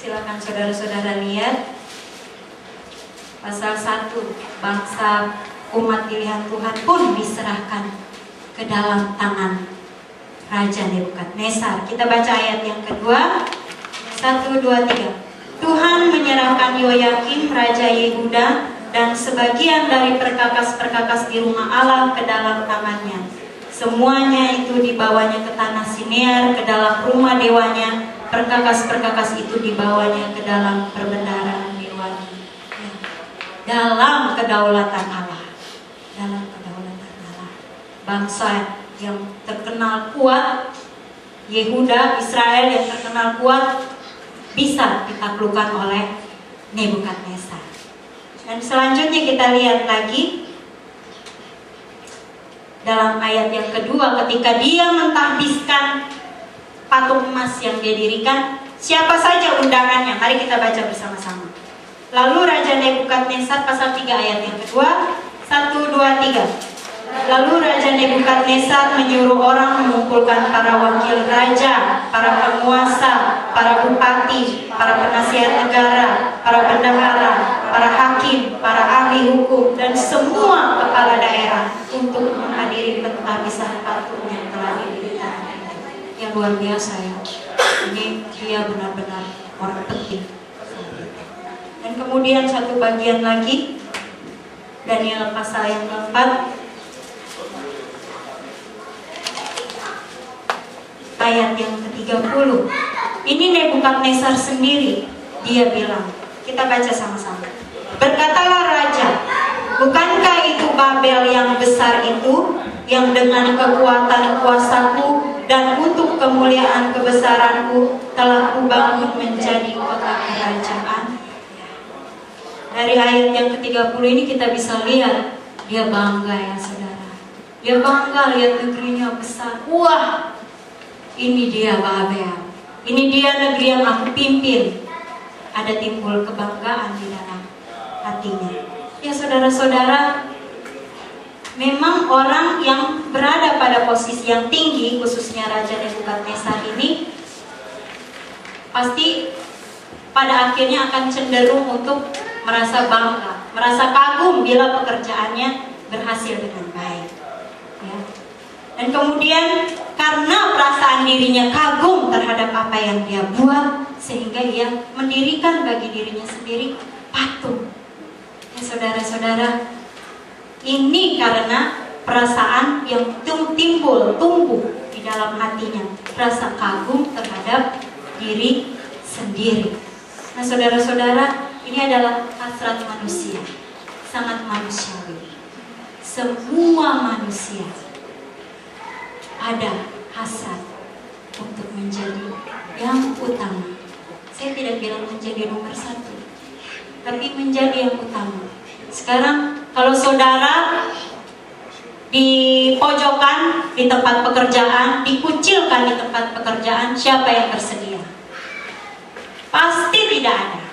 Silakan saudara-saudara lihat pasal 1, bangsa umat pilihan Tuhan pun diserahkan ke dalam tangan Raja Nebukadnezar. Kita baca ayat yang kedua, 1, 2, 3. Tuhan menyerahkan Yoyakim Raja Yehuda dan sebagian dari perkakas-perkakas di rumah Allah ke dalam tangannya. Semuanya itu dibawanya ke tanah Sinear, ke dalam rumah dewanya. Perkakas-perkakas itu dibawanya ke dalam perbendaharaan dewanya. Ya. Dalam kedaulatan Allah. Dalam kedaulatan Allah. Bangsa yang terkenal kuat, Yehuda, Israel yang terkenal kuat, bisa ditaklukkan oleh Nebukadnezar. Dan selanjutnya kita lihat lagi dalam ayat yang kedua, ketika dia mentahbiskan patung emas yang dia dirikan, siapa saja undangannya? Mari kita baca bersama-sama. Lalu Raja Nebukadnezar, pasal 3 ayat yang kedua, 1, 2, 3. Lalu Raja Nebukadnezar menyuruh orang mengumpulkan para wakil raja, para penguasa, para bupati, para penasihat negara, para bendahara, para hakim, para ahli hukum, dan semua kepala daerah untuk menghadiri pentahbisan patung yang telah didirikan. Yang luar biasa ya. Ini dia benar-benar orang penting. Dan kemudian satu bagian lagi, Daniel pasal yang keempat, ayat yang ke-30. Ini Nebukadnezar sendiri, dia bilang, kita baca sama-sama. Berkatalah raja, bukankah itu Babel yang besar itu, yang dengan kekuatan kuasaku dan untuk kemuliaan kebesaranku telah kubangun menjadi kota kerajaan? Dari ayat yang ke-30 ini kita bisa lihat, dia bangga ya saudara. Dia bangga lihat negerinya besar. Wah, ini dia Babel. Ini dia negeri yang aku pimpin. Ada timbul kebanggaan di dalam hatinya. Ya saudara-saudara, memang orang yang berada pada posisi yang tinggi, khususnya Raja Nebukadnezar ini, pasti pada akhirnya akan cenderung untuk merasa bangga, merasa kagum bila pekerjaannya berhasil dengan baik. Ya. Dan kemudian karena perasaan dirinya kagum terhadap apa yang dia buat, sehingga ia mendirikan bagi dirinya sendiri patung. Ya saudara-saudara, ini karena perasaan yang timbul, tumbuh di dalam hatinya, rasa kagum terhadap diri sendiri. Nah saudara-saudara, ini adalah hasrat manusia, sangat manusiawi. Semua manusia ada hasrat untuk menjadi yang utama. Saya tidak bilang menjadi nomor 1, tapi menjadi yang utama. Sekarang kalau saudara di pojokan di tempat pekerjaan, dikucilkan di tempat pekerjaan, siapa yang tersedia? Pasti tidak ada.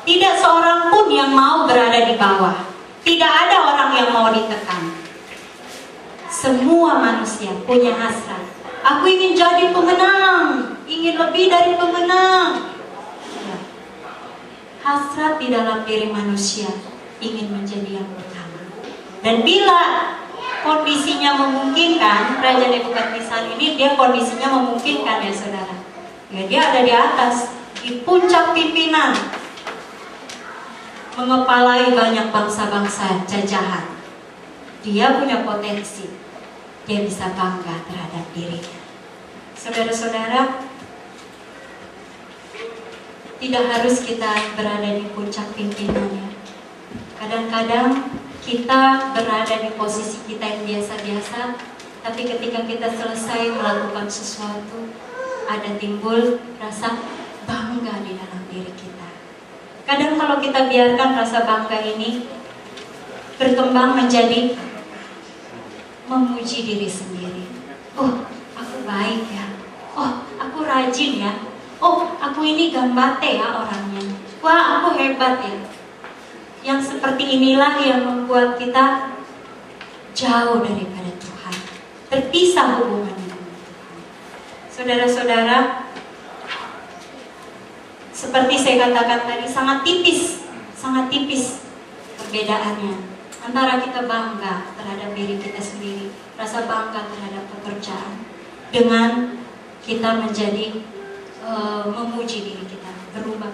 Tidak seorang pun yang mau berada di bawah. Tidak ada orang yang mau ditekan. Semua manusia punya hasrat. Aku ingin jadi pemenang, ingin lebih dari pemenang. Ya. Hasrat di dalam diri manusia ingin menjadi yang utama. Dan bila kondisinya memungkinkan, Raja Nebukadnezar ini dia kondisinya memungkinkan ya saudara. Ya, dia ada di atas, di puncak pimpinan, mengepalai banyak bangsa-bangsa jajahan. Dia punya potensi, dia bisa bangga terhadap dirinya. Saudara-saudara, tidak harus kita berada di puncak pimpinannya. Kadang-kadang kita berada di posisi kita yang biasa-biasa, tapi ketika kita selesai melakukan sesuatu, ada timbul rasa bangga di dalam diri kita. Kadang kalau kita biarkan rasa bangga ini berkembang menjadi memuji diri sendiri. Oh, aku baik ya. Oh, aku rajin ya. Oh, aku ini gambate ya orangnya. Wah, aku hebat ya. Yang seperti inilah yang membuat kita jauh daripada Tuhan, terpisah hubungannya dengan Tuhan. Saudara-saudara, seperti saya katakan tadi, sangat tipis perbedaannya antara kita bangga terhadap diri kita sendiri, rasa bangga terhadap pekerjaan, dengan kita menjadi memuji diri kita,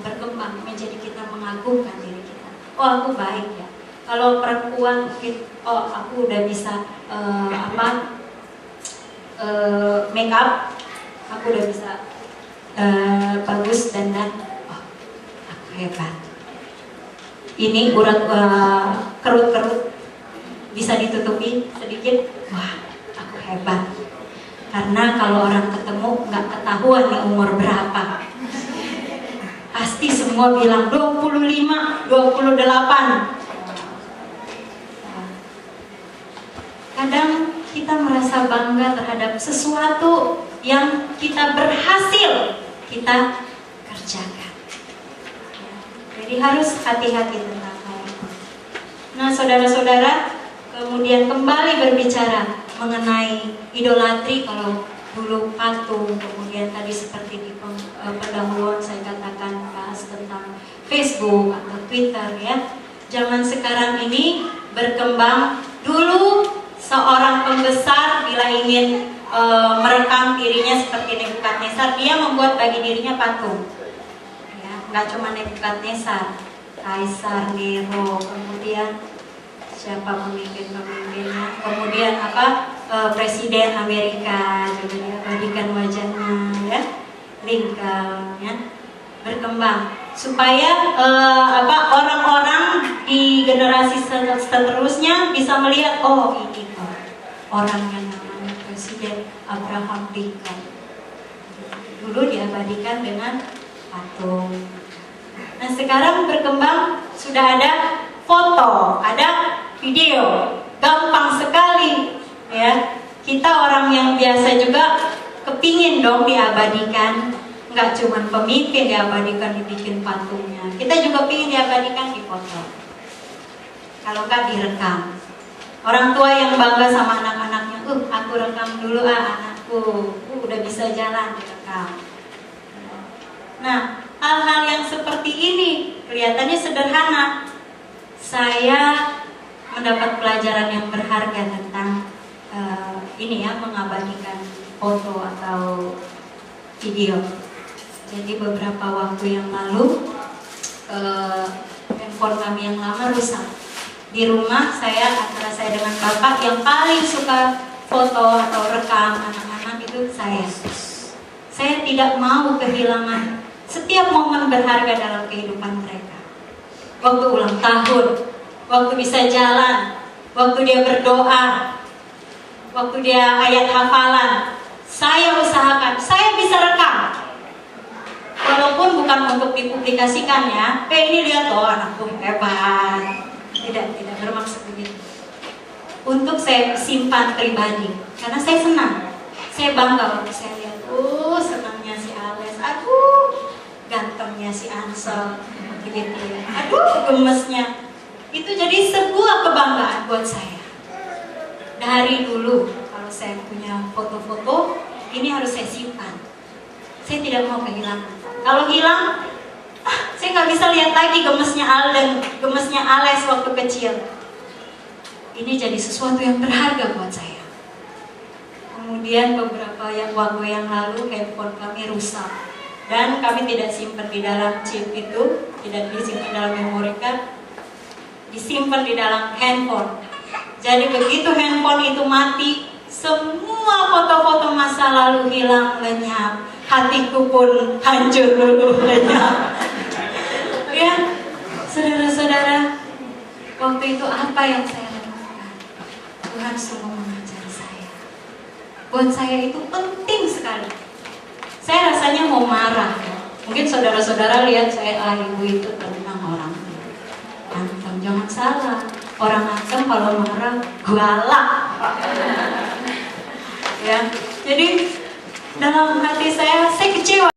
berkembang menjadi kita mengagumkan diri kita. Oh, aku baik ya. Kalau perempuan mungkin, oh aku udah bisa make up, aku udah bisa bagus dandan, oh aku hebat. Ini urat kerut-kerut bisa ditutupi sedikit, wah aku hebat. Karena kalau orang ketemu nggak ketahuan nih umur berapa. Pasti semua bilang 25, 28. Kadang kita merasa bangga terhadap sesuatu yang kita berhasil kita kerjakan. Jadi harus hati-hati tentang hal itu. Nah, saudara-saudara, kemudian kembali berbicara mengenai idolatri. Kalau dulu patung, kemudian tadi seperti di pendahuluan saya katakan bahas tentang Facebook atau Twitter ya. Zaman sekarang ini berkembang. Dulu seorang pembesar bila ingin merekam dirinya seperti Nebukadnezar, dia membuat bagi dirinya patung. Nggak cuma Nebukadnezar, Kaisar, Nero, kemudian siapa pemimpin-pemimpinnya, kemudian Presiden Amerika juga diabadikan wajahnya ya, Lincoln ya, berkembang supaya orang-orang di generasi seterusnya bisa melihat, oh ini orang yang namanya Presiden Abraham Lincoln dulu diabadikan dengan patung. Nah, sekarang berkembang, sudah ada foto, ada video, gampang sekali ya. Kita orang yang biasa juga kepingin dong diabadikan, nggak cuma pemimpin diabadikan dibikin patungnya, kita juga pingin diabadikan di foto, kalau nggak direkam. Orang tua yang bangga sama anak-anaknya, aku rekam dulu anakku, udah bisa jalan, direkam. Nah, hal-hal yang seperti ini kelihatannya sederhana. Saya mendapat pelajaran yang berharga tentang ini ya, mengabadikan foto atau video. Jadi beberapa waktu yang lalu handphone kami yang lama rusak. Di rumah antara saya dengan bapak yang paling suka foto atau rekam anak-anak itu saya. Saya tidak mau kehilangan setiap momen berharga dalam kehidupan mereka. Waktu ulang tahun, waktu bisa jalan, waktu dia berdoa, waktu dia ayat hafalan, saya usahakan, saya bisa rekam. Walaupun bukan untuk dipublikasikan ya, ini lihat loh anakku hebat. Tidak bermaksud begitu. Untuk saya simpan pribadi, karena saya senang. Saya bangga waktu saya lihat, senangnya si Ales, gantengnya si Ansel, begitu ya. Gemesnya. Itu jadi sebuah kebanggaan buat saya. Dari dulu, kalau saya punya foto-foto, ini harus saya simpan. Saya tidak mau kehilangan. Kalau hilang, saya nggak bisa lihat lagi gemesnya Alden, gemesnya Ales waktu kecil. Ini jadi sesuatu yang berharga buat saya. Kemudian beberapa waktu yang lalu handphone kami rusak. Dan kami tidak simpan di dalam chip itu, tidak disimpan dalam memory card, disimpan di dalam handphone. Jadi begitu handphone itu mati, semua foto-foto masa lalu hilang lenyap. Hatiku pun hancur dulu lenyap. Ya, saudara-saudara, waktu itu apa yang saya lakukan? Tuhan sungguh mengajari saya. Buat saya itu penting sekali. Saya rasanya mau marah. Mungkin saudara-saudara lihat saya, ibu itu tenang orang. Anteng, jangan salah. Orang anteng kalau marah galak. Ya, jadi dalam hati saya kecewa.